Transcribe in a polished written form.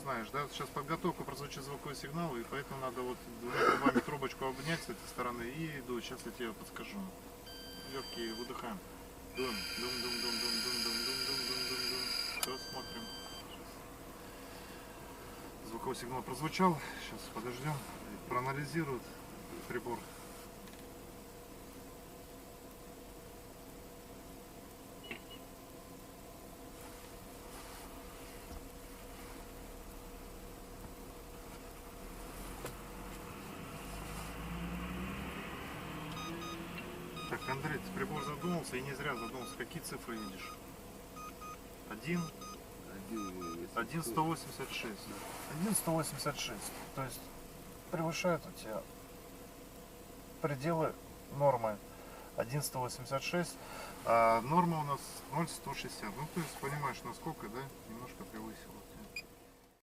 знаешь, да? Сейчас подготовка, прозвучит звуковой сигнал, и поэтому надо вот двумя губами трубочку обнять с этой стороны и дуй. Сейчас я тебе подскажу. Легкие выдыхаем. Дум, дум, дум, дум, дум, дум, дум, дум, дум, дум, дум, дум. Все, смотрим. Сейчас. Звуковой сигнал прозвучал. Сейчас подождем. Проанализирует прибор. Так, Андрей, прибор задумался, и не зря задумался. Какие цифры видишь? 1,186. 1,186. То есть превышает у тебя пределы нормы 1,186. А норма у нас 0,160. Ну, то есть, понимаешь, насколько, да, немножко превысила.